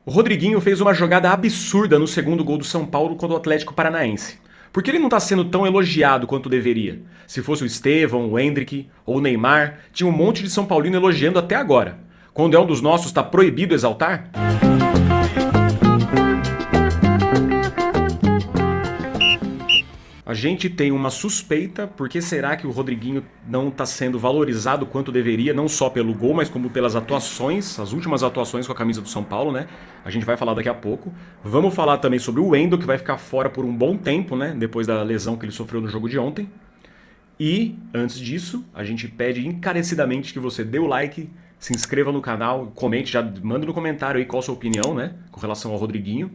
O Rodriguinho fez uma jogada absurda no segundo gol do São Paulo contra o Atlético Paranaense. Por que ele não está sendo tão elogiado quanto deveria? Se fosse o Estevão, o Endrick ou o Neymar, tinha um monte de São Paulino elogiando até agora. Quando é um dos nossos, está proibido exaltar? A gente tem uma suspeita, porque será que o Rodriguinho não está sendo valorizado quanto deveria, não só pelo gol, mas como pelas atuações, as últimas atuações com a camisa do São Paulo, né? A gente vai falar daqui a pouco. Vamos falar também sobre o Wendel, que vai ficar fora por um bom tempo, né? Depois da lesão que ele sofreu no jogo de ontem. E, antes disso, a gente pede encarecidamente que você dê o like, se inscreva no canal, comente, já manda no comentário aí qual a sua opinião, né? Com relação ao Rodriguinho.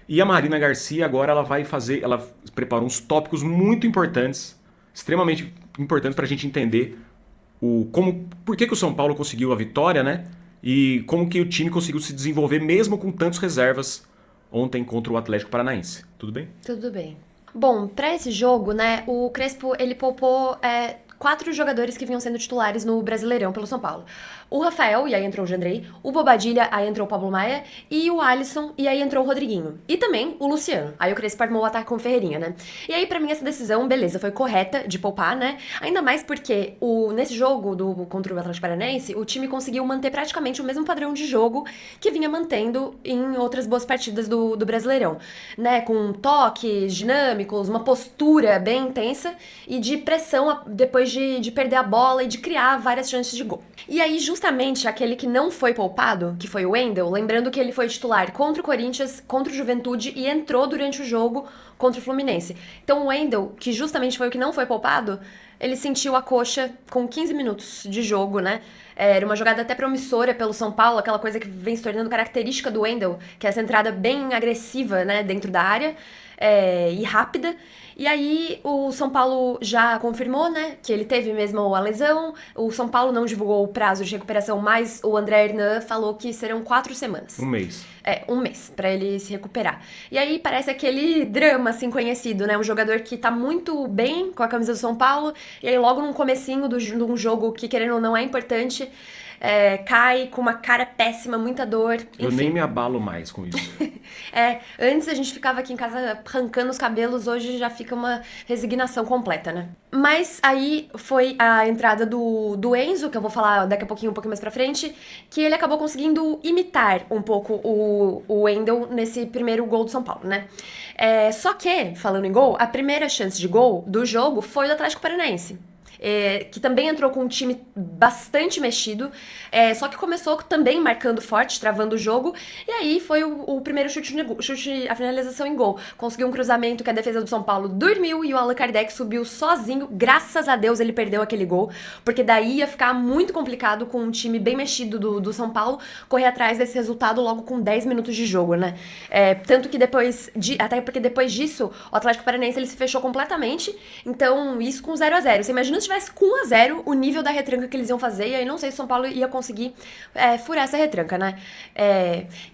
E a Marina Garcia agora ela preparou uns tópicos muito importantes, extremamente importantes para a gente entender por que o São Paulo conseguiu a vitória, né? E como que o time conseguiu se desenvolver mesmo com tantas reservas ontem contra o Atlético Paranaense. Tudo bem? Tudo bem. Bom, pra esse jogo, né, o Crespo, ele poupou 4 jogadores que vinham sendo titulares no Brasileirão pelo São Paulo. O Rafael, e aí entrou o Jandrei, o Bobadilha, aí entrou o Pablo Maia, e o Alisson, e aí entrou o Rodriguinho. E também o Luciano. Aí o Crespo armou o ataque com o Ferreirinha, né? E aí, pra mim, essa decisão, beleza, foi correta de poupar, né? Ainda mais porque nesse jogo contra o Atlético Paranaense, o time conseguiu manter praticamente o mesmo padrão de jogo que vinha mantendo em outras boas partidas do Brasileirão, né? Com toques dinâmicos, uma postura bem intensa e de pressão depois de perder a bola e de criar várias chances de gol. E aí, justamente, aquele que não foi poupado, que foi o Wendel, lembrando que ele foi titular contra o Corinthians, contra o Juventude e entrou durante o jogo contra o Fluminense. Então o Wendel, que justamente foi o que não foi poupado, ele sentiu a coxa com 15 minutos de jogo, né? Era uma jogada até promissora pelo São Paulo, aquela coisa que vem se tornando característica do Wendel, que é essa entrada bem agressiva, né, dentro da área e rápida. E aí o São Paulo já confirmou, né, que ele teve mesmo a lesão. O São Paulo não divulgou o prazo de recuperação, mas o André Hernan falou que serão 4 semanas. Um mês. Um mês, pra ele se recuperar. E aí parece aquele drama, assim, conhecido, né? Um jogador que tá muito bem com a camisa do São Paulo, e aí logo no comecinho de um jogo que, querendo ou não, é importante, cai com uma cara péssima, muita dor, enfim. Eu nem me abalo mais com isso. Antes a gente ficava aqui em casa arrancando os cabelos, hoje já fica uma resignação completa, né? Mas aí foi a entrada do Enzo, que eu vou falar daqui a pouquinho, um pouquinho mais pra frente, que ele acabou conseguindo imitar um pouco o Wendel nesse primeiro gol do São Paulo, né? Só que, falando em gol, a primeira chance de gol do jogo foi do Atlético Paranaense. Que também entrou com um time bastante mexido, só que começou também marcando forte, travando o jogo, e aí foi o primeiro chute, a finalização em gol. Conseguiu um cruzamento que a defesa do São Paulo dormiu e o Allan Kardec subiu sozinho, graças a Deus ele perdeu aquele gol, porque daí ia ficar muito complicado com um time bem mexido do São Paulo correr atrás desse resultado logo com 10 minutos de jogo, né? Tanto que até porque depois disso, o Atlético Paranaense ele se fechou completamente, então isso com 0-0. Você imagina se tivesse com 1-0 o nível da retranca que eles iam fazer, e aí não sei se o São Paulo ia conseguir furar essa retranca, né?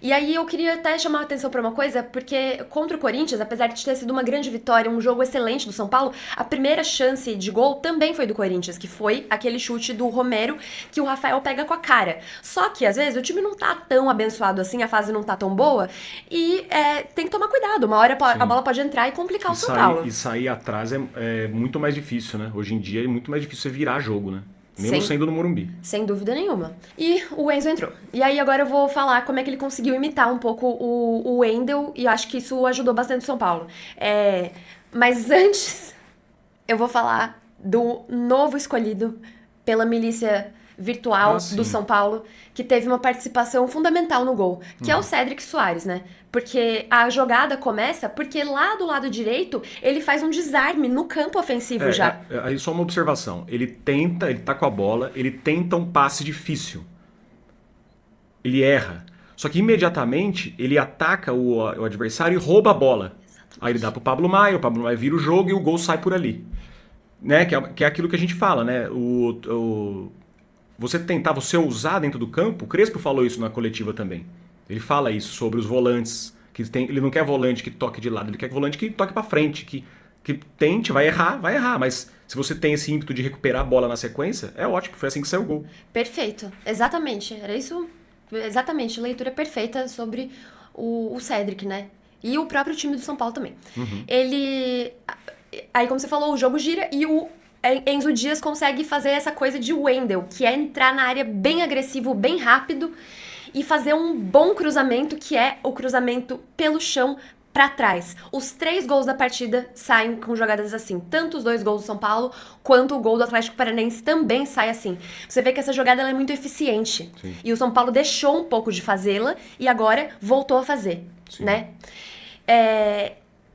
E aí eu queria até chamar a atenção pra uma coisa, porque contra o Corinthians, apesar de ter sido uma grande vitória, um jogo excelente do São Paulo, a primeira chance de gol também foi do Corinthians, que foi aquele chute do Romero que o Rafael pega com a cara. Só que, às vezes, o time não tá tão abençoado assim, a fase não tá tão boa, e tem que tomar cuidado. Uma hora a bola pode entrar e complicar o São Paulo. E sair atrás é muito mais difícil, né? Hoje em dia é muito mais difícil você virar jogo, né? Mesmo sendo no Morumbi. Sem dúvida nenhuma. E o Enzo entrou. E aí agora eu vou falar como é que ele conseguiu imitar um pouco o Wendel, e eu acho que isso ajudou bastante o São Paulo. Mas antes, eu vou falar do novo escolhido pela milícia virtual do São Paulo, que teve uma participação fundamental no gol, que é o Cédric Soares, né? Porque a jogada começa porque lá do lado direito ele faz um desarme no campo ofensivo já. Aí só uma observação. Ele tá com a bola, ele tenta um passe difícil. Ele erra. Só que imediatamente ele ataca o adversário e rouba a bola. Exatamente. Aí ele dá pro Pablo Maia, o Pablo Maia vira o jogo e o gol sai por ali. Né? Que é aquilo que a gente fala, né? Você usar dentro do campo, o Crespo falou isso na coletiva também. Ele fala isso sobre os volantes, ele não quer volante que toque de lado, ele quer volante que toque pra frente, que tente, vai errar, mas se você tem esse ímpeto de recuperar a bola na sequência, é ótimo, foi assim que saiu o gol. Perfeito, exatamente, era isso, exatamente, leitura perfeita sobre o Cedric, né? E o próprio time do São Paulo também. Ele... Aí, como você falou, o jogo gira e o Enzo Dias consegue fazer essa coisa de Wendel, que é entrar na área bem agressivo, bem rápido e fazer um bom cruzamento, que é o cruzamento pelo chão pra trás. Os 3 gols da partida saem com jogadas assim. Tanto os 2 gols do São Paulo, quanto o gol do Atlético Paranaense também sai assim. Você vê que essa jogada ela é muito eficiente. Sim. E o São Paulo deixou um pouco de fazê-la e agora voltou a fazer, Sim. né?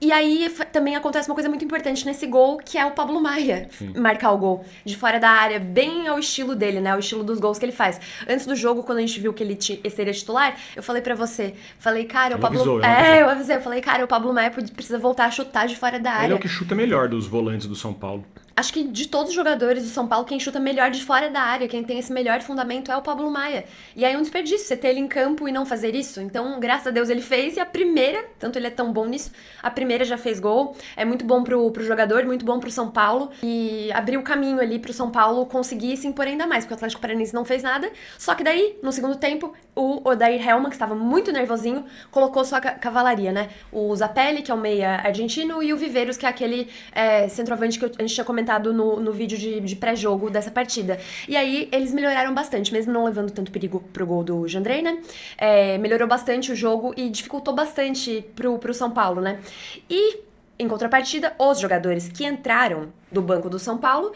E aí também acontece uma coisa muito importante nesse gol, que é o Pablo Maia marcar o gol de fora da área, bem ao estilo dele, né? Ao estilo dos gols que ele faz. Antes do jogo, quando a gente viu que ele seria titular, eu falei pra você, falei, cara, o Pablo... eu avisei, eu falei, cara, o Pablo Maia precisa voltar a chutar de fora da área. Ele é o que chuta melhor dos volantes do São Paulo. Acho que de todos os jogadores do São Paulo, quem chuta melhor de fora da área, quem tem esse melhor fundamento é o Pablo Maia. E aí é um desperdício você ter ele em campo e não fazer isso. Então, graças a Deus ele fez, e a primeira, tanto ele é tão bom nisso, a primeira já fez gol. É muito bom pro jogador, muito bom pro São Paulo. E abriu o caminho ali pro São Paulo conseguir se impor ainda mais, porque o Atlético Paranaense não fez nada. Só que daí, no segundo tempo, o Odair Hellmann, que estava muito nervosinho, colocou sua cavalaria, né? O Zapelli, que é o meia argentino, e o Viveiros, que é aquele centroavante que a gente tinha comentado no vídeo de pré-jogo dessa partida. E aí, eles melhoraram bastante, mesmo não levando tanto perigo pro gol do Jandrei, né? Melhorou bastante o jogo e dificultou bastante pro São Paulo, né? E, em contrapartida, os jogadores que entraram do banco do São Paulo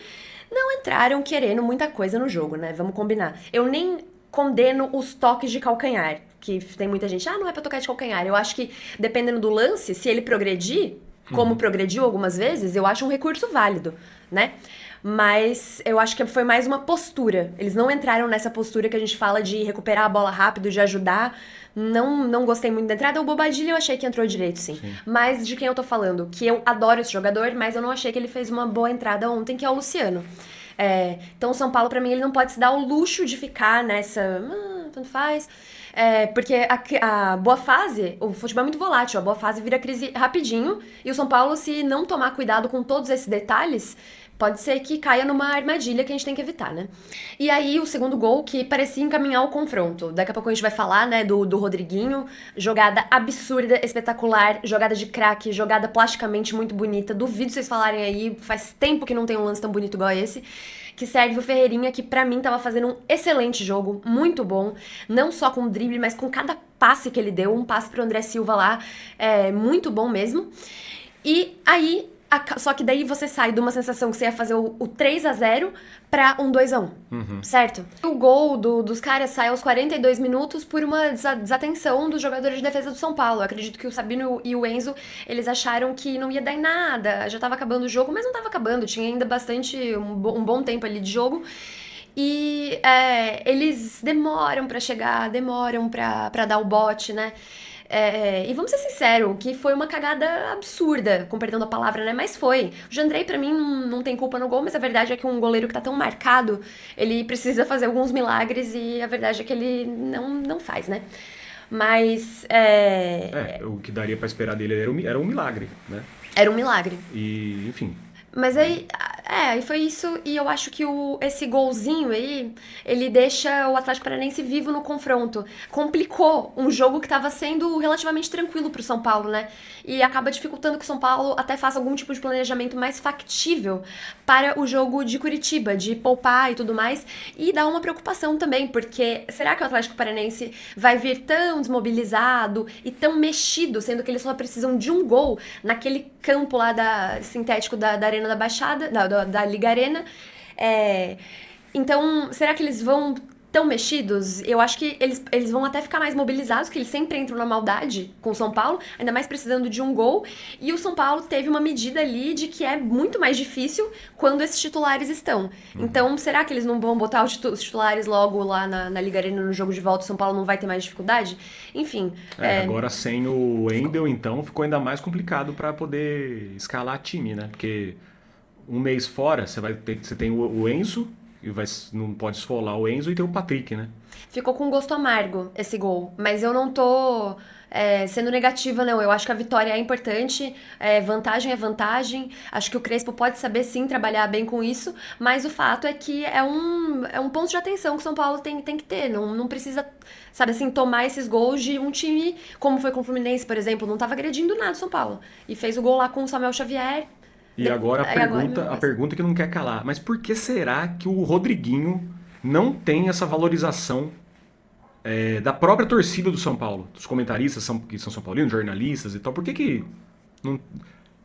não entraram querendo muita coisa no jogo, né? Vamos combinar. Eu nem condeno os toques de calcanhar, que tem muita gente, não é pra tocar de calcanhar. Eu acho que, dependendo do lance, se ele progredir, como progrediu algumas vezes, eu acho um recurso válido, né? Mas eu acho que foi mais uma postura. Eles não entraram nessa postura que a gente fala de recuperar a bola rápido, de ajudar. Não gostei muito da entrada. O Bobadilha eu achei que entrou direito, sim. Mas de quem eu tô falando? Que eu adoro esse jogador, mas eu não achei que ele fez uma boa entrada ontem, que é o Luciano. Então o São Paulo, pra mim, ele não pode se dar o luxo de ficar nessa... tanto faz... porque a boa fase, o futebol é muito volátil, a boa fase vira crise rapidinho, e o São Paulo, se não tomar cuidado com todos esses detalhes, pode ser que caia numa armadilha que a gente tem que evitar, né? E aí, o segundo gol, que parecia encaminhar o confronto. Daqui a pouco a gente vai falar, né, do Rodriguinho. Jogada absurda, espetacular, jogada de craque, jogada plasticamente muito bonita. Duvido vocês falarem aí, faz tempo que não tem um lance tão bonito igual esse. Que serve o Ferreirinha, que pra mim tava fazendo um excelente jogo, muito bom. Não só com o drible, mas com cada passe que ele deu. Um passe pro André Silva lá, muito bom mesmo. E aí... Só que daí você sai de uma sensação que você ia fazer o 3-0 pra um 2-1, certo? O gol dos caras sai aos 42 minutos por uma desatenção dos jogadores de defesa do São Paulo. Eu acredito que o Sabino e o Enzo, eles acharam que não ia dar em nada, já tava acabando o jogo, mas não tava acabando, tinha ainda um bom tempo ali de jogo. E eles demoram pra chegar, demoram pra dar o bote, né? E vamos ser sinceros, que foi uma cagada absurda, com perdão da palavra, né? Mas foi. O Jandrei, pra mim, não tem culpa no gol, mas a verdade é que um goleiro que tá tão marcado, ele precisa fazer alguns milagres e a verdade é que ele não faz, né? Mas... o que daria pra esperar dele era um milagre, né? Era um milagre. E, enfim... Mas aí foi isso, e eu acho que esse golzinho aí, ele deixa o Atlético Paranaense vivo no confronto. Complicou um jogo que tava sendo relativamente tranquilo pro São Paulo, né? E acaba dificultando que o São Paulo até faça algum tipo de planejamento mais factível para o jogo de Curitiba, de poupar e tudo mais. E dá uma preocupação também, porque será que o Atlético Paranaense vai vir tão desmobilizado e tão mexido, sendo que eles só precisam de um gol naquele campo lá sintético da Arena da Baixada, da Liga Arena. Então, será que eles vão tão mexidos? Eu acho que eles vão até ficar mais mobilizados, que eles sempre entram na maldade com o São Paulo, ainda mais precisando de um gol. E o São Paulo teve uma medida ali de que é muito mais difícil quando esses titulares estão. Então, será que eles não vão botar os titulares logo lá na Liga Arena no jogo de volta? O São Paulo não vai ter mais dificuldade? Enfim. Agora sem o Wendel, então, ficou ainda mais complicado para poder escalar time, né? Porque um mês fora, você tem o Enzo, não pode esfolar o Enzo, e tem o Patrick, né? Ficou com gosto amargo esse gol, mas eu não tô sendo negativa, não. Eu acho que a vitória é importante, vantagem é vantagem. Acho que o Crespo pode saber sim trabalhar bem com isso, mas o fato é que é um ponto de atenção que o São Paulo tem que ter. Não precisa, sabe assim, tomar esses gols de um time, como foi com o Fluminense, por exemplo, não tava agredindo nada o São Paulo. E fez o gol lá com o Samuel Xavier. E agora a pergunta que não quer calar. Mas por que será que o Rodriguinho não tem essa valorização da própria torcida do São Paulo? Dos comentaristas que são São Paulinos, jornalistas e tal. Por que não,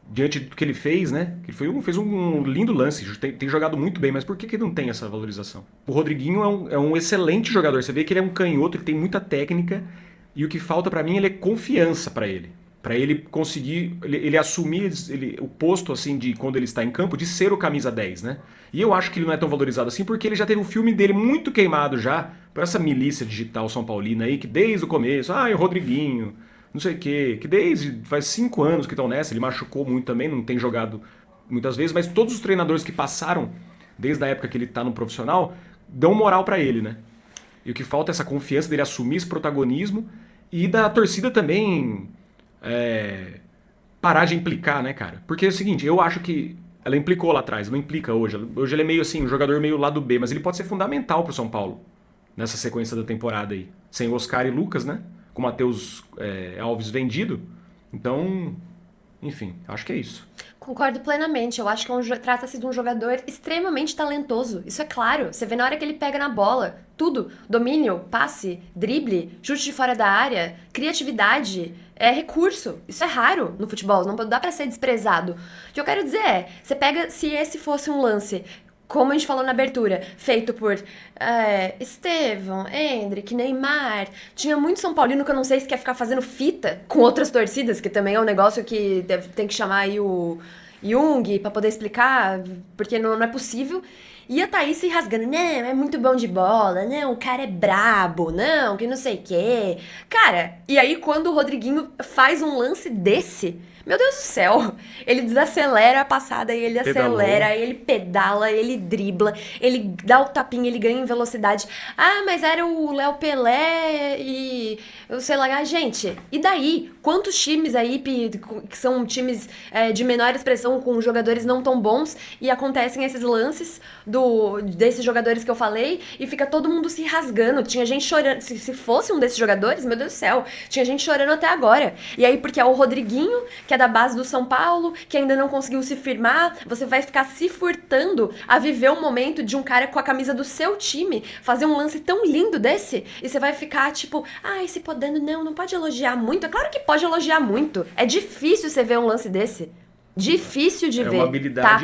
diante do que ele fez, né? Que ele fez um lindo lance, tem jogado muito bem, mas por que não tem essa valorização? O Rodriguinho é um excelente jogador. Você vê que ele é um canhoto, ele tem muita técnica, e o que falta pra mim é confiança pra ele. Pra ele conseguir, ele assumir o posto, assim, de quando ele está em campo, de ser o camisa 10, né? E eu acho que ele não é tão valorizado assim, porque ele já teve um filme dele muito queimado já, por essa milícia digital São Paulina aí, que desde o começo, o Rodriguinho, não sei o quê, que desde, faz 5 anos que estão nessa, ele machucou muito também, não tem jogado muitas vezes, mas todos os treinadores que passaram, desde a época que ele tá no profissional, dão moral pra ele, né? E o que falta é essa confiança dele assumir esse protagonismo, e da torcida também... parar de implicar, né, cara? Porque é o seguinte, eu acho que ela implicou lá atrás, não implica hoje. Hoje ele é meio assim, um jogador meio lado B, mas ele pode ser fundamental pro São Paulo nessa sequência da temporada aí. Sem Oscar e Lucas, né? Com o Matheus Alves vendido. Então, enfim, acho que é isso. Concordo plenamente. Eu acho que trata-se de um jogador extremamente talentoso. Isso é claro. Você vê na hora que ele pega na bola. Tudo. Domínio, passe, drible, chute de fora da área, criatividade. É recurso. Isso é raro no futebol. Não dá pra ser desprezado. O que eu quero dizer é, você pega, se esse fosse um lance, como a gente falou na abertura, feito por Estevão, Endrick, Neymar. Tinha muito São Paulino que eu não sei se quer ficar fazendo fita com outras torcidas, que também é um negócio que tem que chamar aí o Jung pra poder explicar, porque não é possível. E a Thaís se rasgando, não, é muito bom de bola, não, o cara é brabo, não, que não sei o quê. Cara, e aí quando o Rodriguinho faz um lance desse, meu Deus do céu, ele desacelera a passada, ele acelera, ele pedala, ele dribla, ele dá o tapinha, ele ganha em velocidade. Mas era o Léo Pelé e eu sei lá, gente, e daí? Quantos times aí que são times de menor expressão, com jogadores não tão bons, e acontecem esses lances desses jogadores que eu falei, e fica todo mundo se rasgando, tinha gente chorando, se fosse um desses jogadores, meu Deus do céu, tinha gente chorando até agora. E aí, porque é o Rodriguinho, que é da base do São Paulo, que ainda não conseguiu se firmar, você vai ficar se furtando a viver o momento de um cara com a camisa do seu time fazer um lance tão lindo desse, e você vai ficar tipo, se podendo, não pode elogiar muito. É claro que pode elogiar muito. É difícil você ver um lance desse. Difícil de ver.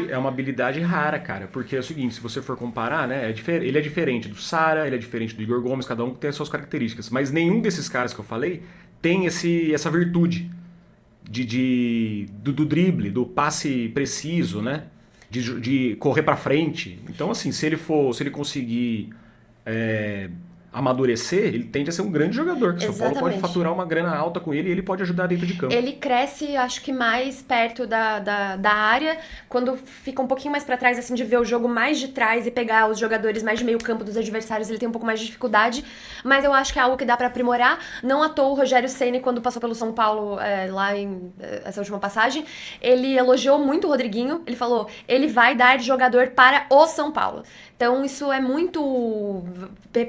É uma habilidade rara, cara. Porque é o seguinte, se você for comparar, né? Ele é diferente do Sara, ele é diferente do Igor Gomes, cada um tem as suas características. Mas nenhum desses caras que eu falei tem essa virtude do drible, do passe preciso, né? De correr pra frente. Então, assim, se ele conseguir amadurecer, ele tende a ser um grande jogador. Que o São Paulo pode faturar uma grana alta com ele, e ele pode ajudar dentro de campo. Ele cresce, acho que mais perto da área, quando fica um pouquinho mais pra trás, assim, de ver o jogo mais de trás e pegar os jogadores mais de meio campo dos adversários, ele tem um pouco mais de dificuldade, mas eu acho que é algo que dá pra aprimorar. Não à toa o Rogério Ceni, quando passou pelo São Paulo, lá em essa última passagem, ele elogiou muito o Rodriguinho, ele falou, ele vai dar jogador para o São Paulo. Então isso é muito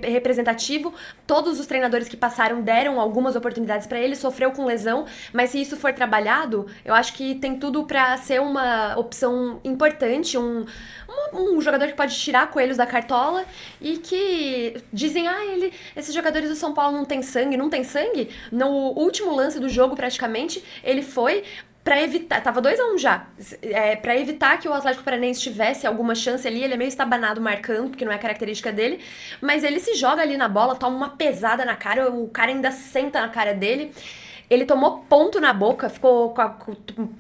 representativo. Todos os treinadores que passaram deram algumas oportunidades para ele, sofreu com lesão, mas se isso for trabalhado, eu acho que tem tudo para ser uma opção importante, um jogador que pode tirar coelhos da cartola, e que dizem, esses jogadores do São Paulo não tem sangue. No último lance do jogo, praticamente, ele foi pra evitar, tava 2-1 já, pra evitar que o Atlético Paranaense tivesse alguma chance ali. Ele é meio estabanado marcando, porque não é característica dele, mas ele se joga ali na bola, toma uma pesada na cara, o cara ainda senta na cara dele. ele tomou ponto na boca, ficou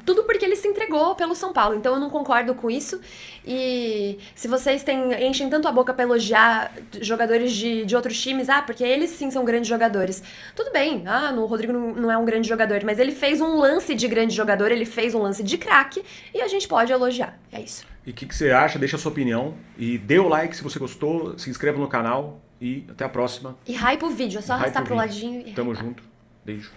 tudo porque ele se entregou pelo São Paulo. Então eu não concordo com isso. E se vocês enchem tanto a boca pra elogiar jogadores de outros times, porque eles sim são grandes jogadores. Tudo bem, o Rodrigo não é um grande jogador, mas ele fez um lance de grande jogador, ele fez um lance de craque e a gente pode elogiar. É isso. E o que você acha? Deixa a sua opinião e dê o like se você gostou, se inscreva no canal e até a próxima. E hype o vídeo, é só arrastar pro ladinho. Tamo junto. Beijo.